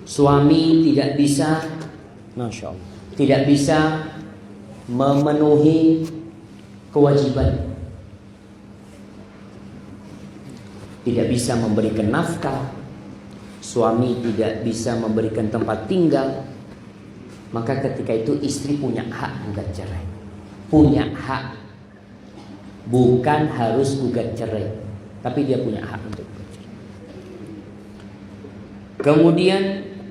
suami tidak bisa, Masya Allah, tidak bisa memenuhi kewajiban, tidak bisa memberikan nafkah, suami tidak bisa memberikan tempat tinggal, maka ketika itu istri punya hak gugat cerai. Punya hak. Bukan harus gugat cerai, tapi dia punya hak untuk gugat cerai. Kemudian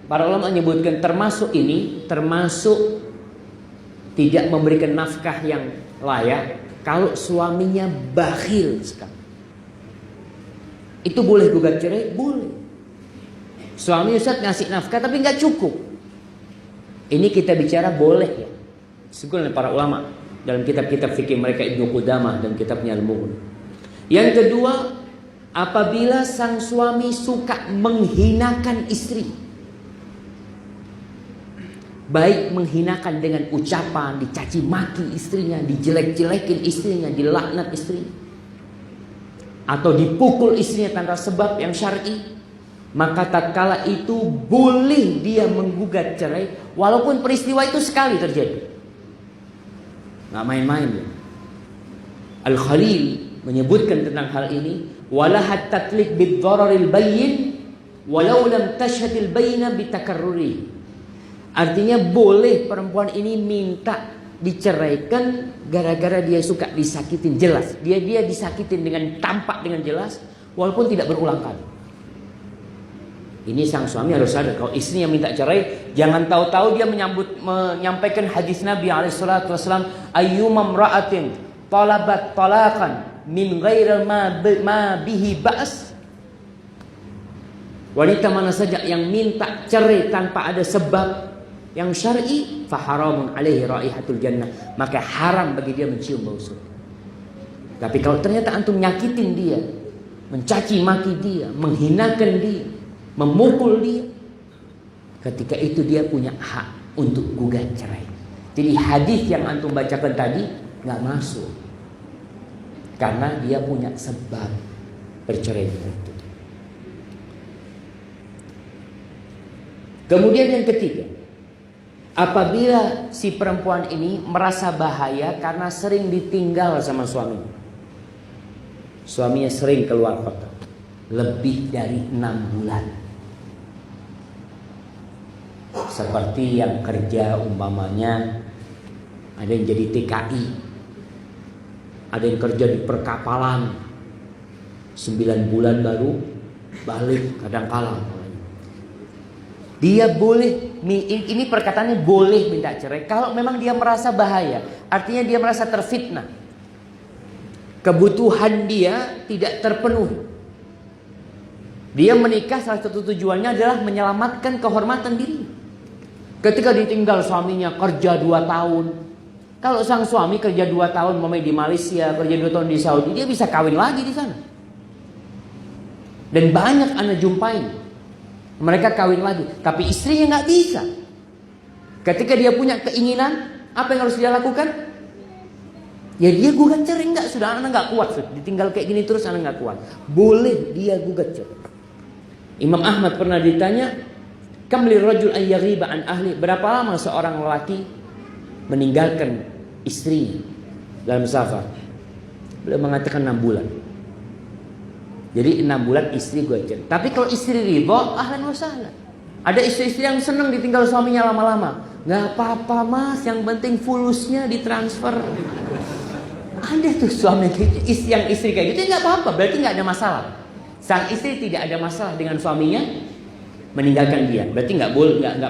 para ulama menyebutkan termasuk ini, termasuk tidak memberikan nafkah yang layak kalau suaminya bakhil sekali. Itu boleh gugat cerai? Boleh. Suami Ustaz ngasih nafkah tapi nggak cukup. Ini kita bicara boleh ya. Disebutkan oleh para ulama dalam kitab-kitab fikih mereka, Ibnu Qudamah dan kitabnya Al-Mughni. Yang kedua, apabila sang suami suka menghinakan istri, baik menghinakan dengan ucapan, dicaci maki istrinya, dijelek-jelekin istrinya, dilaknat istrinya, atau dipukul istrinya tanpa sebab yang syar'i, maka tatkala itu boleh dia menggugat cerai, walaupun peristiwa itu sekali terjadi. Nggak main-main ya. Al-Khalil menyebutkan tentang hal ini, walahat tatlik bid-dhararil bayyin walau lam tashhadil bayyina bitakarruri. Artinya boleh perempuan ini minta diceraikan gara-gara dia suka disakitin, jelas dia disakitin dengan tampak, dengan jelas, walaupun tidak berulang kali. Ini sang suami harus sadar kalau istrinya minta cerai, jangan tahu-tahu dia menyampaikan hadis Nabi SAW, ayyuma imra'atin talabat talaqan min ghairi ma bihi ba's. Wanita mana saja yang minta cerai tanpa ada sebab yang syar'i, faharamun alaihi raihatul jannah, maka haram bagi dia mencium bau surga. Tapi kalau ternyata antum nyakitin dia, mencaci maki dia, menghinakan dia, memukul dia, ketika itu dia punya hak untuk gugat cerai. Jadi hadis yang antum bacakan tadi nggak masuk, karena dia punya sebab bercerai itu. Kemudian yang ketiga, apabila si perempuan ini merasa bahaya karena sering ditinggal sama suaminya. Suaminya sering keluar kota, lebih dari 6 bulan. Seperti yang kerja umpamanya, ada yang jadi TKI, ada yang kerja di perkapalan, 9 bulan baru balik kadang-kala. Dia boleh, ini perkataannya boleh minta cerai kalau memang dia merasa bahaya. Artinya dia merasa terfitnah, kebutuhan dia tidak terpenuhi. Dia menikah salah satu tujuannya adalah menyelamatkan kehormatan diri. Ketika ditinggal suaminya kerja 2 tahun, kalau sang suami kerja 2 tahun mau di Malaysia, kerja 2 tahun di Saudi, dia bisa kawin lagi di sana. Dan banyak anda jumpain, mereka kawin lagi, tapi istrinya nggak bisa. Ketika dia punya keinginan, apa yang harus dia lakukan? Ya dia gugat cerai. Enggak, sudah anak nggak kuat, sudah ditinggal kayak gini terus anak nggak kuat. Boleh dia gugat cerai. Imam Ahmad pernah ditanya, kam lirrajul an yaghiba an ahli, berapa lama seorang lelaki meninggalkan istrinya dalam safar? Beliau mengatakan 6 bulan. Jadi 6 bulan istri gue cerai. Tapi kalau istri ridho, ahlan wa sahlan. Ada istri-istri yang senang ditinggal suaminya lama-lama. Gak apa-apa mas, yang penting fulusnya ditransfer. Ada tuh suami yang istri kayak gitu, gak apa-apa, berarti gak ada masalah. Sang istri tidak ada masalah dengan suaminya meninggalkan dia, berarti gak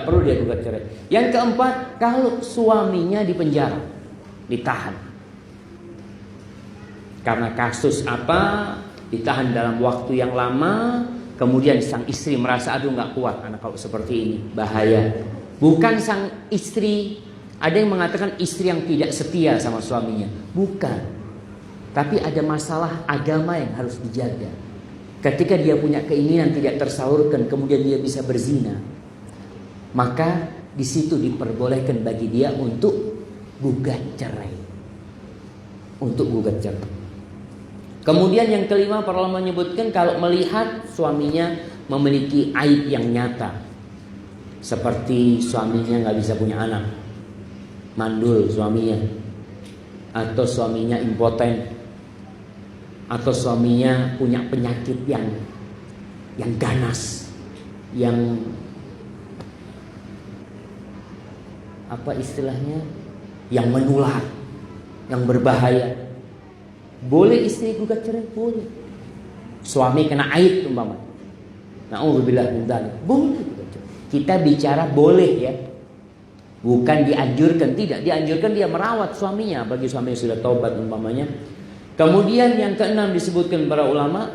perlu dia gugat cerai. Yang keempat, kalau suaminya dipenjara, ditahan. Karena kasus apa? Ditahan dalam waktu yang lama, kemudian sang istri merasa aduh nggak kuat anak kalau seperti ini, bahaya. Bukan sang istri, ada yang mengatakan istri yang tidak setia sama suaminya, bukan. Tapi ada masalah agama yang harus dijaga. Ketika dia punya keinginan tidak tersalurkan, kemudian dia bisa berzina, maka di situ diperbolehkan bagi dia untuk gugat cerai, untuk gugat cerai. Kemudian yang kelima, para ulama menyebutkan kalau melihat suaminya memiliki aib yang nyata, Seperti suaminya nggak bisa punya anak, mandul suaminya, atau suaminya impoten, atau suaminya punya penyakit yang ganas, yang apa istilahnya, yang menular, yang berbahaya. Boleh istri gugat cerai? Boleh. Suami kena aib umpama, na'udzubillah min dzalik, boleh gugat cerai. Kita bicara boleh ya, bukan dianjurkan. Tidak dianjurkan dia merawat suaminya bagi suami yang sudah taubat umpamanya. Kemudian yang keenam disebutkan para ulama,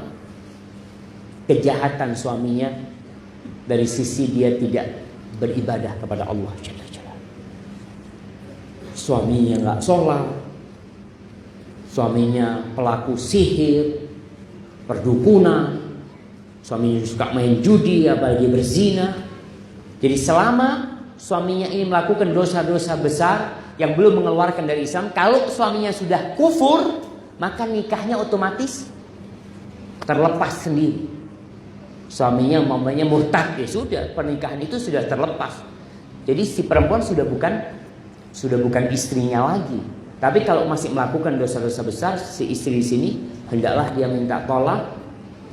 kejahatan suaminya dari sisi dia tidak beribadah kepada Allah Jalla Jalla. Suaminya nggak sholat, suaminya pelaku sihir, perdukunan, suaminya suka main judi, apalagi berzina. Jadi selama suaminya ini melakukan dosa-dosa besar yang belum mengeluarkan dari Islam, kalau suaminya sudah kufur, maka nikahnya otomatis terlepas sendiri. Suaminya umpamanya murtad, ya sudah, pernikahan itu sudah terlepas. Jadi si perempuan sudah bukan istrinya lagi. Tapi kalau masih melakukan dosa-dosa besar, si istri di sini hendaklah dia minta tolak,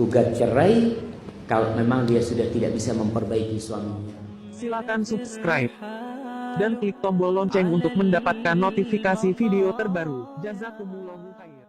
gugat cerai kalau memang dia sudah tidak bisa memperbaiki suaminya. Silakan subscribe dan klik tombol lonceng untuk mendapatkan notifikasi video terbaru. Jazakumullahu khair.